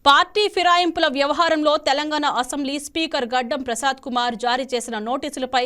Party ఫిరాయింపుల వ్యవహారంలో Telangana assembly speaker గడ్డం ప్రసాద్ కుమార్ జారీ చేసిన నోటీసులపై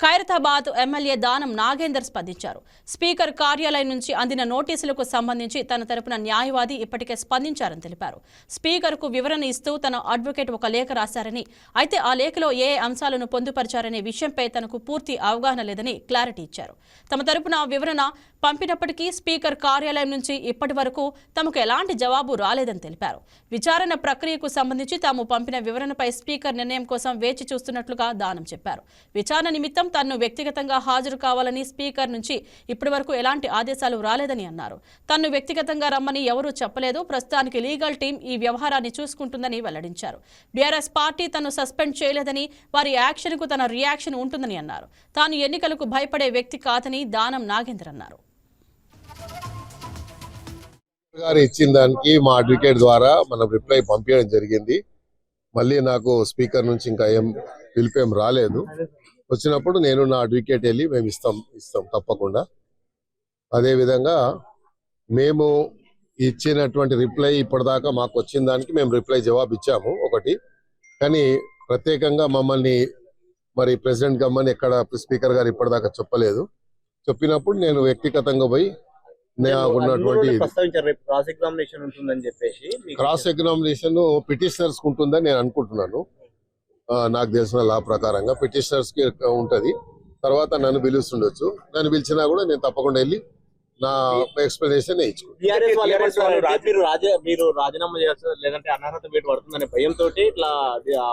ఖైరతాబాద్ ఎమ్మెల్యే దానం నాగేందర్ స్పందించారు. స్పీకర్ కార్యాలయం నుంచి అందిన నోటీసులకు సంబంధించి తన తరపున న్యాయవాది ఇప్పటికే స్పందించారని తెలిపారు. స్పీకర్కు వివరణ ఇస్తూ తన అడ్వకేట్ ఒక లేఖ రాశారని, అయితే ఆ లేఖలో ఏ అంశాలను పొందుపరిచారనే విషయంపై తనకు పూర్తి అవగాహన లేదని క్లారిటీ ఇచ్చారు. తమ తరపున వివరణ పంపినప్పటికీ స్పీకర్ కార్యాలయం నుంచి ఇప్పటి వరకు తమకు ఎలాంటి జవాబు రాలేదని తెలిపారు. విచారణ ప్రక్రియకు సంబంధించి తాము పంపిన వివరణపై స్పీకర్ నిర్ణయం కోసం వేచి చూస్తున్నట్లుగా దానం చెప్పారు. విచారణ నిమిత్తం తనను వ్యక్తిగతంగా హాజరు కావాలని స్పీకర్ నుంచి ఇప్పటి వరకు ఎలాంటి ఆదేశాలు రాలేదని అన్నారు. తనను వ్యక్తిగతంగా రమ్మని ఎవరూ చెప్పలేదు. ప్రస్తుతానికి లీగల్ టీం ఈ వ్యవహారాన్ని చూసుకుంటుందని వెల్లడించారు. బీఆర్ఎస్ పార్టీ తనను సస్పెండ్ చేయలేదని, వారి యాక్షన్కు తన రియాక్షన్ ఉంటుందని అన్నారు. తాను ఎన్నికలకు భయపడే వ్యక్తి కాదని దానం నాగేందర్ అన్నారు. గారు ఇచ్చిన దానికి మా అడ్వకేట్ ద్వారా మనం రిప్లై పంపించడం జరిగింది. మళ్ళీ నాకు స్పీకర్ నుంచి ఇంకా ఏం పిలిపేం రాలేదు. వచ్చినప్పుడు నేను నా అడ్వకేట్ వెళ్ళి మేము ఇస్తాం తప్పకుండా. అదేవిధంగా మేము ఇచ్చినటువంటి రిప్లై ఇప్పటిదాకా మాకు వచ్చిన దానికి మేము రిప్లై జవాబు ఇచ్చాము ఒకటి. కానీ ప్రత్యేకంగా మమ్మల్ని మరి ప్రెసిడెంట్ గమ్మని ఎక్కడ స్పీకర్ గారు ఇప్పటిదాకా చెప్పలేదు. చెప్పినప్పుడు నేను వ్యక్తిగతంగా పోయి క్రాస్ ఎగ్జామినేషన్ పిటిషనర్స్ ఉంటుందని నేను అనుకుంటున్నాను. నాకు తెలిసిన లా ప్రకారంగా పిటిషనర్స్ కి ఉంటది. తర్వాత నన్ను పిలుస్తుండొచ్చు. నన్ను పిలిచినా కూడా నేను తప్పకుండా వెళ్ళి నా ఎక్స్ప్లెనేషన్ మీరు రాజీనామా చేస్తారు లేదంటే అనర్హత వేటు పడుతుందనే భయంతో ఇట్లా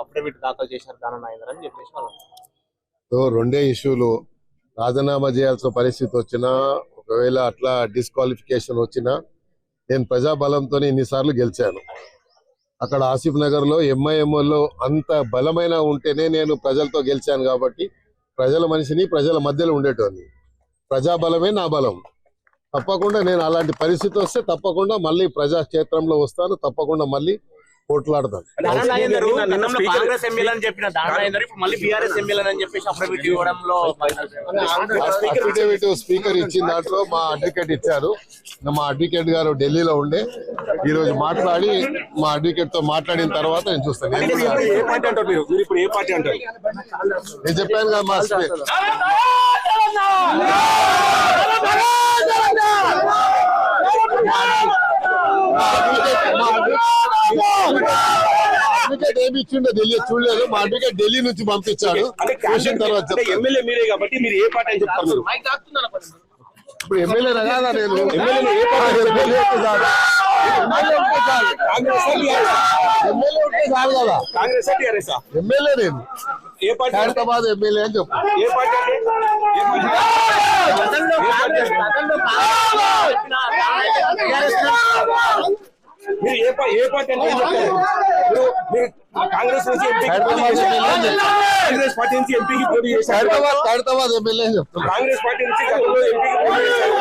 అఫిడవిట్ దాఖలు చేశారు దానం నాగేందర్ అని చెప్పేసి రెండే ఇష్యూలు. రాజీనామా చేయాల్సిన పరిస్థితి వచ్చినా, ఒకవేళ అట్లా డిస్క్వాలిఫికేషన్ వచ్చినా, నేను ప్రజాబలంతో ఇన్నిసార్లు గెలిచాను. అక్కడ ఆసిఫ్ నగర్ లో ఎంఐఎంఓలో అంత బలమైన ఉంటేనే నేను ప్రజలతో గెలిచాను. కాబట్టి ప్రజల మనిషిని, ప్రజల మధ్యలో ఉండేటోని. ప్రజాబలమే నా బలం. తప్పకుండా నేను అలాంటి పరిస్థితి వస్తే తప్పకుండా మళ్ళీ ప్రజాక్షేత్రంలో వస్తాను. తప్పకుండా మళ్ళీ పోట్లాడతాను. స్పీకర్ ఇచ్చిన దాంట్లో మా అడ్వకేట్ ఇచ్చారు. మా అడ్వకేట్ గారు ఢిల్లీలో ఉండే ఈ రోజు మాట్లాడి మా అడ్వకేట్ తో మాట్లాడిన తర్వాత నేను చూస్తాను. నేను చెప్పాను కదా మా అడ్వకేట్ ఏమి ఇచ్చిండో తెలియదు, చూడలేదు. మా అడ్వకేట్ ఢిల్లీ నుంచి పంపించాడు. చూసిన తర్వాత ఎమ్మెల్యే మీరే కాబట్టి మీరు ఏ పార్టీ అని చెప్తారు? ఇప్పుడు ఎమ్మెల్యే కాదా నేను? ఎమ్మెల్యే ఉంటే కాదు కదా. కాంగ్రెస్ ఎమ్మెల్యే నేను ఏ పార్టీ? ఖైరతాబాద్ ఎమ్మెల్యే అని చెప్పు. ఏ పార్టీ? మీరు ఏ పార్టీ అంటే కాంగ్రెస్ నుంచి కాంగ్రెస్ పార్టీ నుంచి ఎంపీకి పోటీ చేశారు. ఖైరతాబాద్ ఎమ్మెల్యే అని చెప్తాను. కాంగ్రెస్ పార్టీ నుంచి గతంలో ఎంపీకి పోటీ చేశారు.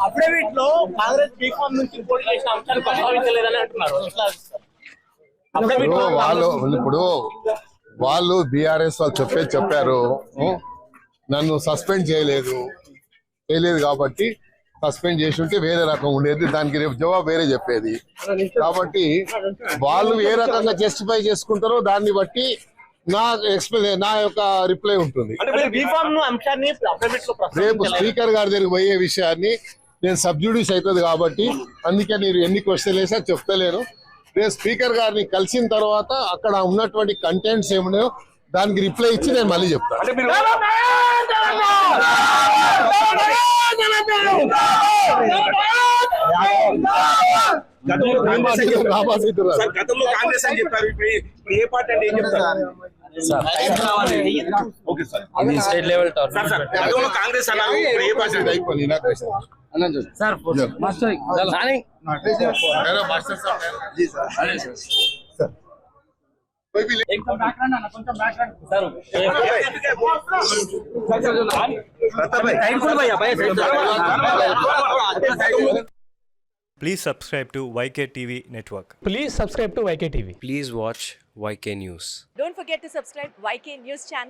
అఫిడవిట్ లో కాంగ్రెస్ బీఫామ్ నుంచి పోటీ చేసిన అంశాలు ప్రభావించలేదని అంటున్నారు. వాళ్ళు బీఆర్ఎస్ వాళ్ళు చెప్పారు. నన్ను సస్పెండ్ చేయలేదు కాబట్టి సస్పెండ్ చేసి ఉంటే వేరే రకం ఉండేది. దానికి రేపు జవాబు వేరే చెప్పేది. కాబట్టి వాళ్ళు ఏ రకంగా జస్టిఫై చేసుకుంటారో దాన్ని బట్టి నా యొక్క రిప్లై ఉంటుంది. రేపు స్పీకర్ గారి దగ్గరికి పోయే విషయాన్ని నేను సబ్జుడిస్ అవుతుంది కాబట్టి అందుకే నేను ఎన్ని క్వశ్చన్లు వేసా చెప్తలేను. రేపు స్పీకర్ గారిని కలిసిన తర్వాత అక్కడ ఉన్నటువంటి కంటెంట్స్ ఏమున్నాయో దానికి రిప్లై ఇచ్చి నేను మళ్ళీ చెప్తాను. గతంలో కాంగ్రెస్ అని చెప్పారు. ఇప్పుడు ఏ పార్టీ అంటే ఏం చెప్తారు? స్టేట్ లెవెల్ కాంగ్రెస్ అన్నారు. ఇప్పుడు ఏ పార్టీ అంటే Please subscribe to YK TV Network. Please subscribe to YK TV. Please watch YK News. Don't forget to subscribe YK News channel.